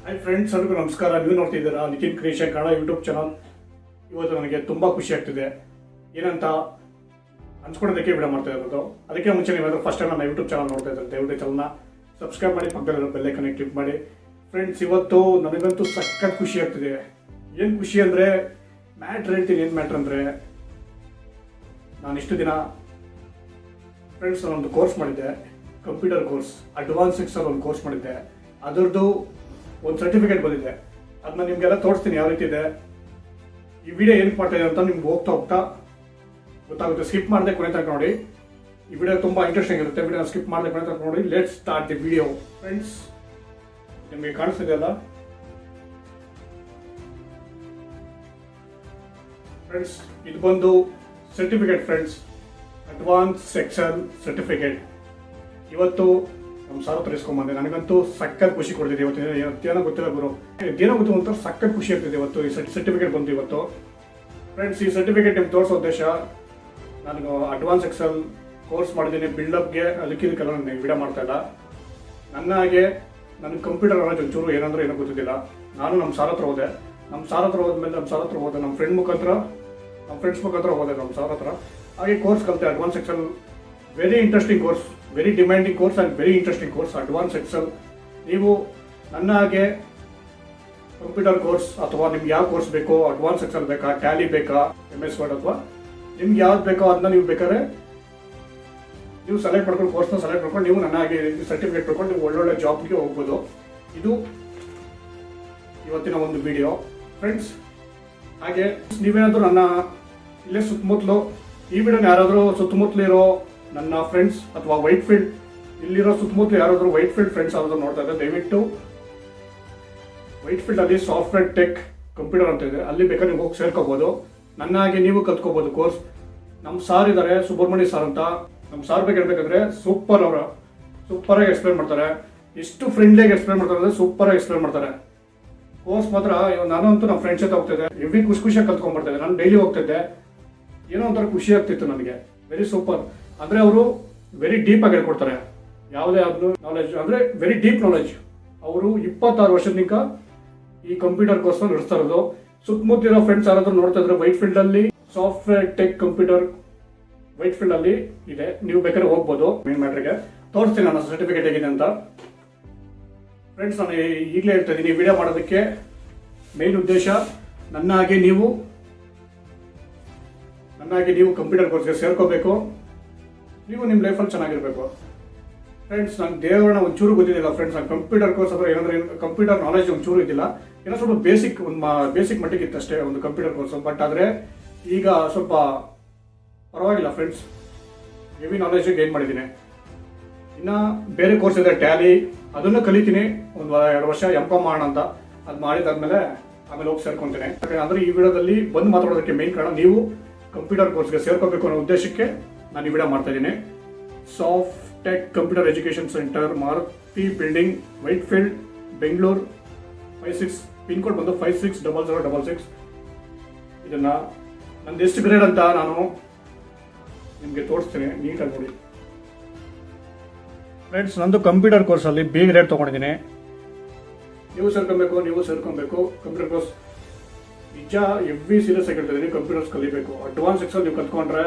Hi friends, ಎಲ್ಲರಿಗೂ ನಮಸ್ಕಾರ. ನೀವು ನೋಡ್ತಿದ್ದೀರಾ Nitin creation Kannada YouTube channel. ಇವತ್ತು ನನಗೆ ತುಂಬ ಖುಷಿ ಆಗ್ತಿದೆ. ಏನಂತ ಹಂಚ್ಕೊಳ್ಳೋದಕ್ಕೆ ವಿಡಿಯೋ ಮಾಡ್ತಾ ಇರೋದು. ಅದಕ್ಕೆ ಮುಂಚೆ ನೀವೇನಾದರೂ ಫಸ್ಟ್ ಟೈಮ್ ನನ್ನ ಯೂಟ್ಯೂಬ್ ಚಾನಲ್ ನೋಡ್ತಾ ಇದ್ದಾರೆ, ದಯವಿಟ್ಟು ಚಾನಲ್ನ ಸಬ್ಸ್ಕ್ರೈಬ್ ಮಾಡಿ, ಪಕ್ಕದಲ್ಲಿರೋ ಬೆಲ್ ಐಕಾನ್ ಕ್ಲಿಕ್ ಮಾಡಿ. ಫ್ರೆಂಡ್ಸ್, ಇವತ್ತು ನನಗಂತೂ ಸಖತ್ ಖುಷಿ ಆಗ್ತಿದೆ. ಏನು ಖುಷಿ ಅಂದರೆ ಮ್ಯಾಟ್ರ್ ಹೇಳ್ತೀನಿ. ಏನು ಮ್ಯಾಟ್ರ್ ಅಂದರೆ, ನಾನು ಇಷ್ಟು ದಿನ ಫ್ರೆಂಡ್ಸ್ ನಾನೊಂದು ಕೋರ್ಸ್ ಮಾಡಿದ್ದೆ, ಕಂಪ್ಯೂಟರ್ ಕೋರ್ಸ್, ಅಡ್ವಾನ್ಸ್ ಎಕ್ಸೆಲ್ ಒಂದು ಕೋರ್ಸ್ ಮಾಡಿದ್ದೆ. ಅದರದ್ದು ಒಂದು ಸರ್ಟಿಫಿಕೇಟ್ ಬಂದಿದೆ. ಅದನ್ನ ನಿಮಗೆಲ್ಲ ತೋರಿಸ್ತೀನಿ ಯಾವ ರೀತಿ ಇದೆ. ಈ ವಿಡಿಯೋ ಏನಕ್ಕೆ ಮಾಡ್ತಾ ಇದೆ ಅಂತ ನಿಮ್ಗೆ ಹೋಗ್ತಾ ಹೋಗ್ತಾ ಗೊತ್ತಾಗುತ್ತೆ. ಸ್ಕಿಪ್ ಮಾಡದೆ ಕೊನೆ ತನಕ ನೋಡಿ. ಈ ವಿಡಿಯೋ ತುಂಬ ಇಂಟ್ರೆಸ್ಟಿಂಗ್ ಇರುತ್ತೆ. ವಿಡಿಯೋ ಸ್ಕಿಪ್ ಮಾಡದೆ ಕೊನೆ ತನಕ ನೋಡಿ. Let's start the video. Friends, ನಿಮಗೆ ಕಾಣಿಸ್ತಿದೆಯಲ್ಲ ಫ್ರೆಂಡ್ಸ್, ಇದು ಬಂದು certificate friends, advance Excel certificate. ಇವತ್ತು ನಮ್ಮ ಸಾರ್ ಹತ್ರ ಇಸ್ಕೊಂಬಂದೆ. ನನಗಂತೂ ಸಖತ್ ಖುಷಿ ಕೊಡ್ತಿದೆ. ಇವತ್ತೇನೋ ಗೊತ್ತಿಲ್ಲ ಗುರು, ಏನೋ ಗೊತ್ತಿಲ್ಲ ಅಂತ ಸಖತ್ ಖುಷಿ ಆಗ್ತಿದೆ. ಇವತ್ತು ಈ ಸರ್ಟಿಫಿಕೇಟ್ ಬಂತು ಇವತ್ತು. ಫ್ರೆಂಡ್ಸ್, ಈ ಸರ್ಟಿಫಿಕೇಟ್ ನಿಮ್ಗೆ ತೋರಿಸೋ ಉದ್ದೇಶ, ನಾನು ಅಡ್ವಾನ್ಸ್ ಎಕ್ಸೆಲ್ ಕೋರ್ಸ್ ಮಾಡಿದ್ದೀನಿ. ಬಿಲ್ಡಪ್ಗೆ ಅದಕ್ಕಿದಕ್ಕೆಲ್ಲ ನಾನು ವಿಡಿಯೋ ಮಾಡ್ತಾ ಇಲ್ಲ. ನನ್ನ ಹಾಗೆ ನನಗೆ ಕಂಪ್ಯೂಟರ್ ನಾಲೆಜ್ ಒಂಚೂರು ಏನಂದ್ರೆ ಏನೋ ಗೊತ್ತಿದ್ದಿಲ್ಲ. ನಾನು ನಮ್ಮ ಸಾರ್ ಹತ್ರ ಹೋದೆ. ನಮ್ಮ ಸಾರ್ ಹತ್ರ ಹೋದ್ಮೇಲೆ ನಮ್ಮ ಫ್ರೆಂಡ್ಸ್ ಮುಖಾಂತರ ಹೋದೆ ನಮ್ಮ ಸಾರ್ ಹತ್ರ. ಹಾಗೆ ಕೋರ್ಸ್ ಕಲಿತೆ, advance Excel. Very interesting course, very demanding course and very interesting course advance Excel. ನೀವು ನನ್ನ ಹಾಗೆ ಕಂಪ್ಯೂಟರ್ ಕೋರ್ಸ್ ಅಥವಾ ನಿಮ್ಗೆ ಯಾವ ಕೋರ್ಸ್ ಬೇಕೋ, ಅಡ್ವಾನ್ಸ್ ಎಕ್ಸೆಲ್ ಬೇಕಾ, ಟ್ಯಾಲಿ ಬೇಕಾ, MS ವರ್ಡ್ ಅಥವಾ ನಿಮ್ಗೆ ಯಾವ್ದು ಬೇಕೋ ಅದನ್ನ ನೀವು ಬೇಕಾದ್ರೆ ನೀವು ಸೆಲೆಕ್ಟ್ ಮಾಡ್ಕೊಂಡು, ಕೋರ್ಸ್ನ ಸೆಲೆಕ್ಟ್ ಮಾಡ್ಕೊಂಡು ನೀವು ನನ್ನ ಹಾಗೆ ಸರ್ಟಿಫಿಕೇಟ್ ಪಡ್ಕೊಂಡು ನೀವು ಒಳ್ಳೊಳ್ಳೆ ಜಾಬ್ಗೆ ಹೋಗ್ಬೋದು. ಇದು ಇವತ್ತಿನ ಒಂದು ವಿಡಿಯೋ ಫ್ರೆಂಡ್ಸ್. ಹಾಗೆ ನೀವೇನಾದರೂ ನನ್ನ ಇಲ್ಲೇ ಸುತ್ತಮುತ್ತಲು ಈ ವಿಡಿಯೋನ ಯಾರಾದರೂ ಸುತ್ತಮುತ್ತಲಿರೋ ನನ್ನ ಫ್ರೆಂಡ್ಸ್ ಅಥವಾ ವೈಟ್ ಫೀಲ್ಡ್ ಇಲ್ಲಿರೋ ಸುತ್ತಮುತ್ತಲು ಯಾರಾದರೂ ವೈಟ್ ಫೀಲ್ಡ್ ಫ್ರೆಂಡ್ಸ್ ಯಾರಾದರೂ ನೋಡ್ತಾ ಇದ್ದಾರೆ, ದಯವಿಟ್ಟು ವೈಟ್ ಫೀಲ್ಡ್ ಅಲ್ಲಿ ಸಾಫ್ಟ್ವೇರ್ ಟೆಕ್ ಕಂಪ್ಯೂಟರ್ ಅಂತ ಇದೆ, ಅಲ್ಲಿ ಬೇಕಾದ್ರೆ ನೀವು ಹೋಗಿ ಸೇರ್ಕೋಬಹುದು. ನನ್ನ ಹಾಗೆ ನೀವು ಕಲ್ತ್ಕೋಬಹುದು ಕೋರ್ಸ್. ನಮ್ಮ ಸಾರ್ ಇದ್ದಾರೆ, ಸುಬ್ರಹ್ಮಣ್ಯ ಸಾರ್ ಅಂತ. ನಮ್ಮ ಸಾರ್ ಬಗ್ಗೆ ಹೇಳ್ಬೇಕಂದ್ರೆ ಸೂಪರ್ ಆಗಿ ಎಕ್ಸ್ಪ್ಲೇನ್ ಮಾಡ್ತಾರೆ. ಎಷ್ಟು ಫ್ರೆಂಡ್ಲಿಯಾಗಿ ಎಕ್ಸ್ಪ್ಲೇನ್ ಮಾಡ್ತಾರೆ ಅಂದರೆ ಸೂಪರ್ ಆಗಿ ಎಕ್ಸ್ಪ್ಲೇನ್ ಮಾಡ್ತಾರೆ. ಕೋರ್ಸ್ ಮಾತ್ರ ನಾನಂತೂ ನಮ್ಮ ಫ್ರೆಂಡ್ಸ್ ಜೊತೆ ಹೋಗ್ತಿದ್ದೆ, ಎವ್ರಿ ಖುಷಿಯಾಗಿ ಕಲ್ತ್ಕೊಂಡ್ಬರ್ತಿದ್ದೆ. ನಾನು ಡೈಲಿ ಹೋಗ್ತಿದ್ದೆ, ಏನೋ ಒಂಥರ ಖುಷಿ ಆಗ್ತಿತ್ತು ನನಗೆ. Very super. ಅಂದರೆ ಅವರು ವೆರಿ ಡೀಪ್ ಆಗಿ ಹೇಳ್ಕೊಡ್ತಾರೆ. ಯಾವುದೇ ಆದ್ರೂ ನಾಲೆಜ್ ಅಂದರೆ ವೆರಿ ಡೀಪ್ ನಾಲೆಜ್. ಅವರು 26 ವರ್ಷದಿಂದ ಈ ಕಂಪ್ಯೂಟರ್ ಕೋರ್ಸ್ ನಡೆಸ್ತಾ ಇರೋದು. ಸುತ್ತಮುತ್ತಿರೋ ಫ್ರೆಂಡ್ಸ್ ಯಾರಾದ್ರೂ ನೋಡ್ತಾ ಇದ್ರೆ ವೈಟ್ ಫೀಲ್ಡ್ ಅಲ್ಲಿ software tech computer white field ಅಲ್ಲಿ ಇದೆ, ನೀವು ಬೇಕಾದ್ರೆ ಹೋಗ್ಬೋದು. ಮೇನ್ ಮ್ಯಾಟ್ರಿಗೆ ತೋರಿಸ್ತೀನಿ ನನ್ನ ಸರ್ಟಿಫಿಕೇಟ್ ಹೇಗಿದೆ ಅಂತ. ಫ್ರೆಂಡ್ಸ್, ನಾನು ಈಗಲೇ ಹೇಳ್ತಾ ಇದ್ದೀನಿ, ವಿಡಿಯೋ ಮಾಡೋದಕ್ಕೆ ಮೇನ್ ಉದ್ದೇಶ ನನ್ನ ಹಾಗೆ ನೀವು ಕಂಪ್ಯೂಟರ್ ಕೋರ್ಸ್ಗೆ ಸೇರ್ಕೋಬೇಕು. ನೀವು ನಿಮ್ಮ ಲೈಫಲ್ಲಿ ಚೆನ್ನಾಗಿರ್ಬೇಕು. ಫ್ರೆಂಡ್ಸ್, ನಂಗೆ ದೇವರನ್ನ ಒಂಚೂರು ಗೊತ್ತಿದ್ದಿಲ್ಲ ಫ್ರೆಂಡ್ಸ್. ನಾನು ಕಂಪ್ಯೂಟರ್ ಕೋರ್ಸ್ ಅಥವಾ ಏನಂದ್ರೆ ಕಂಪ್ಯೂಟರ್ ನಾಲೆಜ್ ಒಂಚೂರು ಇದ್ದಿಲ್ಲ. ಏನೋ ಸ್ವಲ್ಪ ಬೇಸಿಕ್ ಮಟ್ಟಿಗೆ ಇತ್ತು ಅಷ್ಟೇ ಒಂದು ಕಂಪ್ಯೂಟರ್ ಕೋರ್ಸ್. ಬಟ್ ಆದರೆ ಈಗ ಸ್ವಲ್ಪ ಪರವಾಗಿಲ್ಲ ಫ್ರೆಂಡ್ಸ್, ಹೆವಿ ನಾಲೆಜ್ ಗೇನ್ ಮಾಡಿದ್ದೀನಿ. ಇನ್ನು ಬೇರೆ ಕೋರ್ಸ್ ಇದೆ ಟ್ಯಾಲಿ, ಅದನ್ನು ಕಲಿತೀನಿ. ಒಂದು 2 ವರ್ಷ M.Com ಮಾಡೋಣ ಅಂತ. ಅದು ಮಾಡಿದಾದ್ಮೇಲೆ ಆಮೇಲೆ ಹೋಗಿ ಸೇರ್ಕೊಂತೀನಿ. ಅಂದರೆ ಈ ವಿಡಿಯೋದಲ್ಲಿ ಬಂದು ಮಾತಾಡೋದಕ್ಕೆ ಮೇನ್ ಕಾರಣ, ನೀವು ಕಂಪ್ಯೂಟರ್ ಕೋರ್ಸ್ಗೆ ಸೇರ್ಕೋಬೇಕು ಅನ್ನೋ ಉದ್ದೇಶಕ್ಕೆ ನಾನು ಈ ವಿಡಿಯೋ ಮಾಡ್ತಾ ಇದ್ದೀನಿ. Soft tech computer education centre, Maruti building, white field, Bengaluru 56, pin code ಬಂದು 560066. ಇದನ್ನ ನಂದು ಎಷ್ಟು ಗ್ರೇಡ್ ಅಂತ ನಾನು ನಿಮಗೆ ತೋರಿಸ್ತೀನಿ, ನೀಟಾಗಿ ನೋಡಿ. ಫ್ರೆಂಡ್ಸ್, ನಂದು ಕಂಪ್ಯೂಟರ್ ಕೋರ್ಸಲ್ಲಿ B ಗ್ರೇಡ್ ತೊಗೊಂಡಿದ್ದೀನಿ. ನೀವು ಸೇರ್ಕೊಬೇಕು. ಕಂಪ್ಯೂಟರ್ ಕೋರ್ಸ್ ನಿಜ ಎವ್ರಿ ಸೀರಿಯಸ್ ಆಗಿ ಹೇಳ್ತಿದ್ದೀನಿ. ಕಂಪ್ಯೂಟರ್ಸ್ ಕಲಿಬೇಕು. ಅಡ್ವಾನ್ಸ್ ಎಕ್ಸೆಲ್ ನೀವು ಕಲ್ತ್ಕೊಂಡ್ರೆ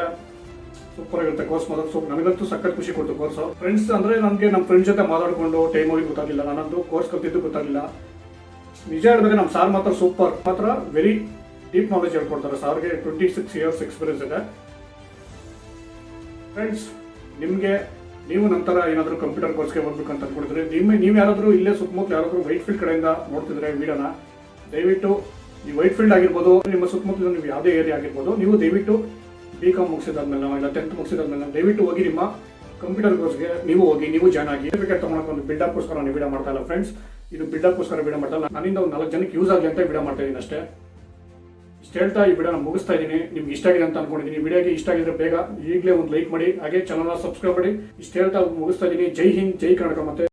ಸೂಪರ್ ಆಗಿರುತ್ತೆ ಕೋರ್ಸ್. ಮಾತ್ರ ನನಗಂತೂ ಸಖತ್ ಖುಷಿ ಕೊಡ್ತು ಕೋರ್ಸ್. ಫ್ರೆಂಡ್ಸ್, ಅಂದರೆ ನನಗೆ ನಮ್ಮ ಫ್ರೆಂಡ್ಸ್ ಜೊತೆ ಮಾತಾಡಿಕೊಂಡು ಟೈಮ್ ಹೋಗಿ ಗೊತ್ತಾಗಲಿಲ್ಲ. ನಾನಂತೂ ಕೋರ್ಸ್ ಕಲ್ತಿದ್ದು ಗೊತ್ತಾಗಲಿಲ್ಲ. ನಿಜ ಹೇಳ್ಬೇಕು, ನಮ್ಮ ಸಾರ್ ಮಾತ್ರ ಸೂಪರ್. ಮಾತ್ರ ವೆರಿ ಡೀಪ್ ನಾಲೆಜ್ ಹೇಳ್ಕೊಡ್ತಾರೆ. ಸಾರ್ಗೆ 26 years ಎಕ್ಸ್ಪೀರಿಯನ್ಸ್ ಇದೆ. ಫ್ರೆಂಡ್ಸ್, ನೀವು ನಂತರ ಏನಾದರೂ ಕಂಪ್ಯೂಟರ್ ಕೋರ್ಸ್ಗೆ ಹೋಗ್ಬೇಕು ಅಂತ ಅನ್ಕೊಂಡಿದ್ರೆ, ನೀವು ಯಾರಾದರೂ ಇಲ್ಲೇ ಸುತ್ತಮುತ್ತಲು ಯಾರಾದರೂ ವೈಟ್ ಫೀಲ್ಡ್ ಕಡೆಯಿಂದ ನೋಡ್ತಿದ್ರೆ ವಿಡಿಯೋನ, ದಯವಿಟ್ಟು ಈ ವೈಟ್ ಫೀಲ್ಡ್ ಆಗಿರ್ಬೋದು, ನಿಮ್ಮ ಸುತ್ತಮುತ್ತಲು ನೀವು ಯಾವುದೇ ಏರಿಯಾ ಆಗಿರ್ಬೋದು, ನೀವು ದಯವಿಟ್ಟು B.Com ಮುಗಿಸಿದಾದ್ಮೇಲೆ ಇಲ್ಲ 10th ಮುಗಿಸಿದಾದ್ಮೇಲೆ ದಯವಿಟ್ಟು ಹೋಗಿ ನಿಮ್ಮ ಕಂಪ್ಯೂಟರ್ ಕೋರ್ಸ್ಗೆ ನೀವು ಜಾಯ್ನ್ ಆಗಿ. ಸರ್ಟಿಫಿಕೇಟ್ ತೊಗೊಳಕ್ಕೆ ಒಂದು ಬಿಲ್ಡಪ್ಗೋಸ್ಕರ ನಾನು ವಿಡಿಯೋ ಮಾಡ್ತಾ ಇಲ್ಲ ಫ್ರೆಂಡ್ಸ್. ಇದು ಬಿಲ್ಡಪ್ಗೋಸ್ಕರ ವಿಡಿಯೋ ಮಾಡ್ತಾ ಇಲ್ಲ, ನನ್ನಿಂದ ಒಂದು 4 ಜನಕ್ಕೆ ಯೂಸ್ ಆಗಲಿ ಅಂತ ವಿಡಿಯೋ ಮಾಡ್ತಾ ಇದ್ದೀನಿ ಅಷ್ಟೇ. ಇಷ್ಟು ಹೇಳ್ತಾ ಈ ವಿಡಿಯೋನ ಮುಗಿಸ್ತಾ ಇದ್ದೀನಿ. ನಿಮ್ಗೆ ಇಷ್ಟ ಆಗಿದೆ ಅಂತ ಅನ್ಕೊಂಡಿದ್ದೀನಿ. ವಿಡಿಯೋಗೆ ಇಷ್ಟ ಆಗಿದ್ರೆ ಬೇಗ ಈಗಲೇ ಒಂದು ಲೈಕ್ ಮಾಡಿ, ಹಾಗೆ ಚಾನಲ್ನ ಸಬ್ಸ್ಕ್ರೈಬ್ ಮಾಡಿ. ಇಷ್ಟು ಹೇಳ್ತಾ ಮುಗಿಸ್ತಾ ಇದ್ದೀನಿ. ಜೈ ಹಿಂದ್, ಜೈ ಕರ್ನಾಟಕ. ಮತ್ತೆ